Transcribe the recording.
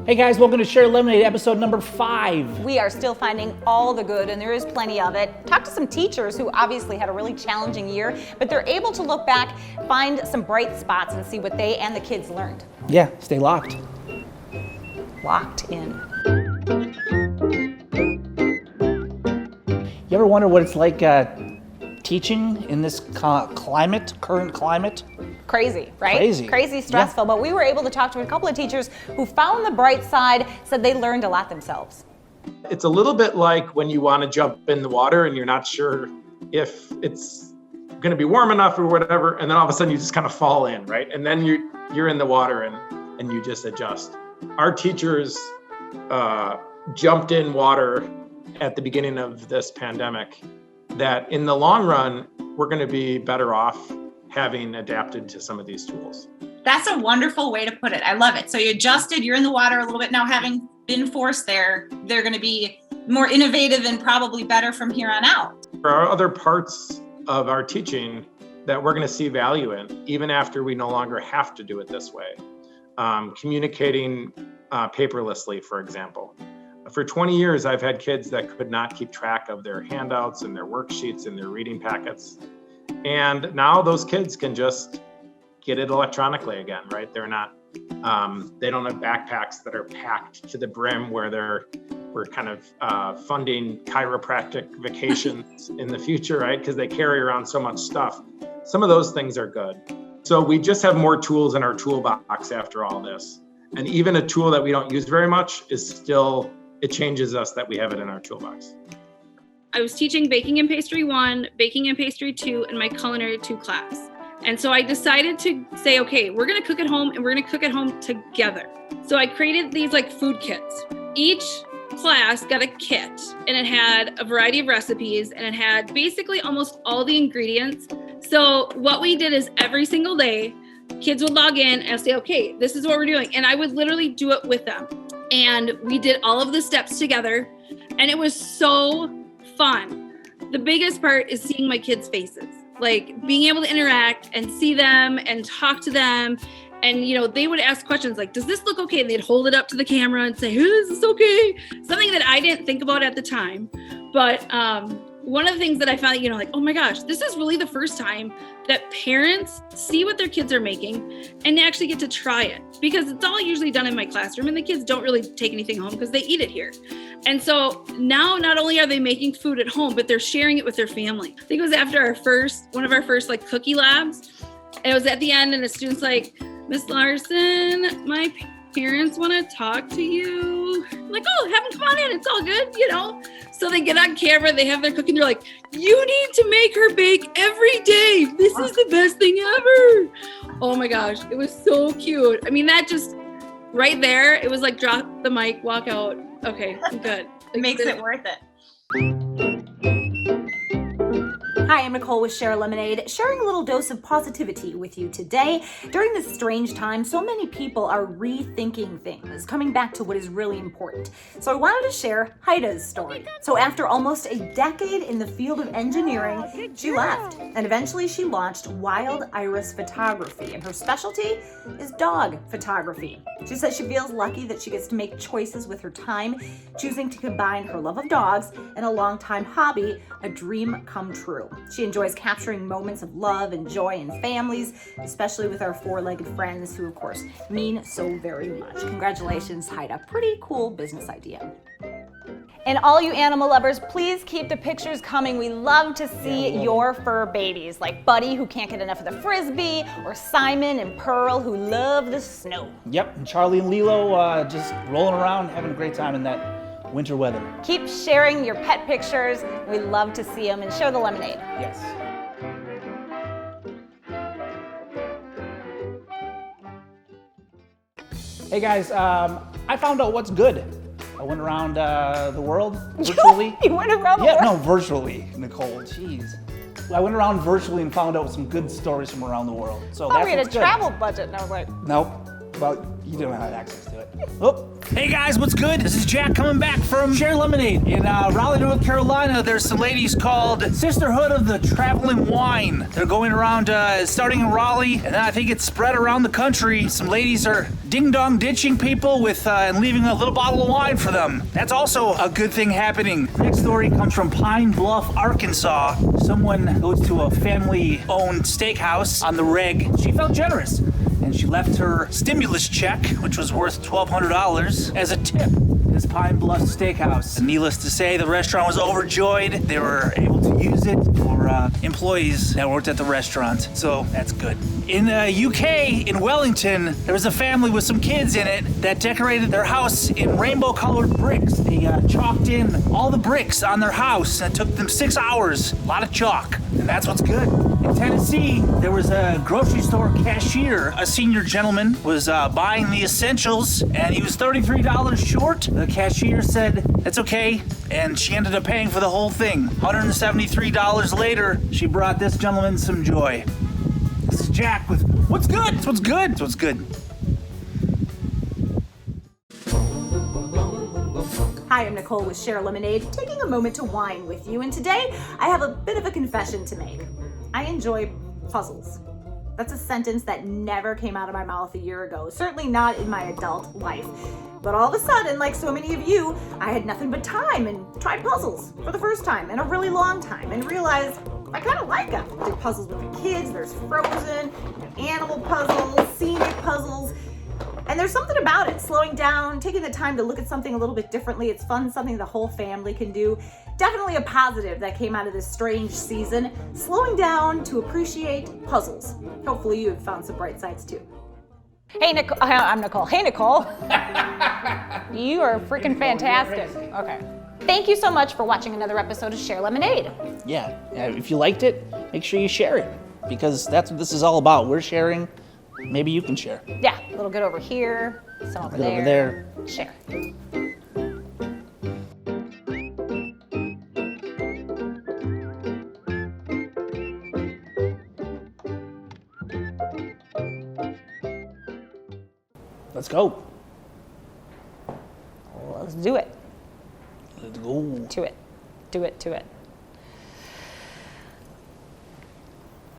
Hey guys, welcome to Share Lemonade, episode number 5. We are still finding all the good, and there is plenty of it. Talk to some teachers who obviously had a really challenging year, but they're able to look back, find some bright spots, and see what they and the kids learned. Yeah, stay locked. Locked in. You ever wonder what it's like teaching in this current climate? Crazy, right? Crazy. Stressful. Yeah. But we were able to talk to a couple of teachers who found the bright side, said they learned a lot themselves. It's a little bit like when you want to jump in the water and you're not sure if it's going to be warm enough or whatever, and then all of a sudden you just kind of fall in, right? And then you're in the water and you just adjust. Our teachers jumped in water at the beginning of this pandemic, that in the long run, we're going to be better off having adapted to some of these tools. That's a wonderful way to put it. I love it. So you adjusted, you're in the water a little bit now, having been forced there, they're going to be more innovative and probably better from here on out. There are other parts of our teaching that we're going to see value in, even after we no longer have to do it this way. Communicating paperlessly, for example. For 20 years, I've had kids that could not keep track of their handouts and their worksheets and their reading packets. And now those kids can just get it electronically again, right? They're not, they don't have backpacks that are packed to the brim where we're kind of funding chiropractic vacations in the future, right? Because they carry around so much stuff. Some of those things are good. So we just have more tools in our toolbox after all this. And even a tool that we don't use very much is still, it changes us that we have it in our toolbox. I was teaching Baking and Pastry 1, Baking and Pastry 2, and my Culinary 2 class. And so I decided to say, okay, we're gonna cook at home and we're gonna cook at home together. So I created these like food kits. Each class got a kit and it had a variety of recipes and it had basically almost all the ingredients. So what we did is every single day, kids would log in and say, okay, this is what we're doing. And I would literally do it with them. And we did all of the steps together and it was so fun. The biggest part is seeing my kids' faces, like being able to interact and see them and talk to them. And, you know, they would ask questions like, does this look okay? And they'd hold it up to the camera and say, hey, is this okay? Something that I didn't think about at the time. But one of the things that I found, you know, like, oh my gosh, this is really the first time that parents see what their kids are making and they actually get to try it, because it's all usually done in my classroom and the kids don't really take anything home because they eat it here. And so now not only are they making food at home, but they're sharing it with their family. I think it was after one of our first like cookie labs. And it was at the end and the student's like, Miss Larson, my parents want to talk to you. I'm like, oh, have them come on in. It's all good, you know? So they get on camera, they have their cooking. They're like, you need to make her bake every day. This is the best thing ever. Oh my gosh, it was so cute. I mean, that just right there, it was like drop the mic, walk out. Okay, I'm good. It makes it worth it. Hi, I'm Nicole with Share Lemonade, sharing a little dose of positivity with you today. During this strange time, so many people are rethinking things, coming back to what is really important. So I wanted to share Haida's story. So after almost a decade in the field of engineering, she left, and eventually she launched Wild Iris Photography, and her specialty is dog photography. She says she feels lucky that she gets to make choices with her time, choosing to combine her love of dogs and a longtime hobby, a dream come true. She enjoys capturing moments of love and joy in families, especially with our four-legged friends who, of course, mean so very much. Congratulations, Haida. Pretty cool business idea. And all you animal lovers, please keep the pictures coming. We love to see your fur babies, like Buddy, who can't get enough of the Frisbee, or Simon and Pearl, who love the snow. Yep, and Charlie and Lilo just rolling around, having a great time in that winter weather. Keep sharing your pet pictures. We love to see them, and share the lemonade. Yes. Hey guys, I found out what's good. I went around the world virtually. You went around the world? Yeah, no, virtually, Nicole, jeez. I went around virtually and found out some good stories from around the world. So we had a what's good. travel budget, and I was like, Nope. Well, You don't have access to it. Oh, hey guys, what's good? This is Jack coming back from Share Lemonade in Raleigh, North Carolina. There's some ladies called Sisterhood of the Traveling Wine. They're going around, starting in Raleigh, and then I think it's spread around the country. Some ladies are ding-dong ditching people with and leaving a little bottle of wine for them. That's also a good thing happening. Next story comes from Pine Bluff, Arkansas. Someone goes to a family-owned steakhouse on the reg. She felt generous, and she left her stimulus check, which was worth $1,200, as a tip. This Pine Bluff Steakhouse. And needless to say, the restaurant was overjoyed. They were able to use it for employees that worked at the restaurant, so that's good. In the UK, in Wellington, there was a family with some kids in it that decorated their house in rainbow-colored bricks. They chalked in all the bricks on their house, and it took them 6 hours. A lot of chalk, and that's what's good. In Tennessee, there was a grocery store cashier. A senior gentleman was buying the essentials, and he was $33 short. The cashier said, "That's okay," and she ended up paying for the whole thing. $173 later, she brought this gentleman some joy. This is Jack with What's Good? It's what's good. It's what's good. Hi, I'm Nicole with Share Lemonade, taking a moment to whine with you, and today I have a bit of a confession to make. I enjoy puzzles. That's a sentence that never came out of my mouth a year ago, certainly not in my adult life. But all of a sudden, like so many of you, I had nothing but time and tried puzzles for the first time in a really long time and realized I kind of like them. I did puzzles with the kids, there's Frozen, animal puzzles, scenic puzzles. And there's something about it, slowing down, taking the time to look at something a little bit differently. It's fun, something the whole family can do. Definitely a positive that came out of this strange season, slowing down to appreciate puzzles. Hopefully you have found some bright sides too. Hey, Nicole, I'm Nicole. Hey, Nicole. You are freaking fantastic. Okay. Thank you so much for watching another episode of Share Lemonade. Yeah, if you liked it, make sure you share it, because that's what this is all about. We're sharing. Maybe you can share. Yeah, a little good over here, some over Good there. over there. Share. Let's go. Let's do it. Let's go. To it. Do it, to it.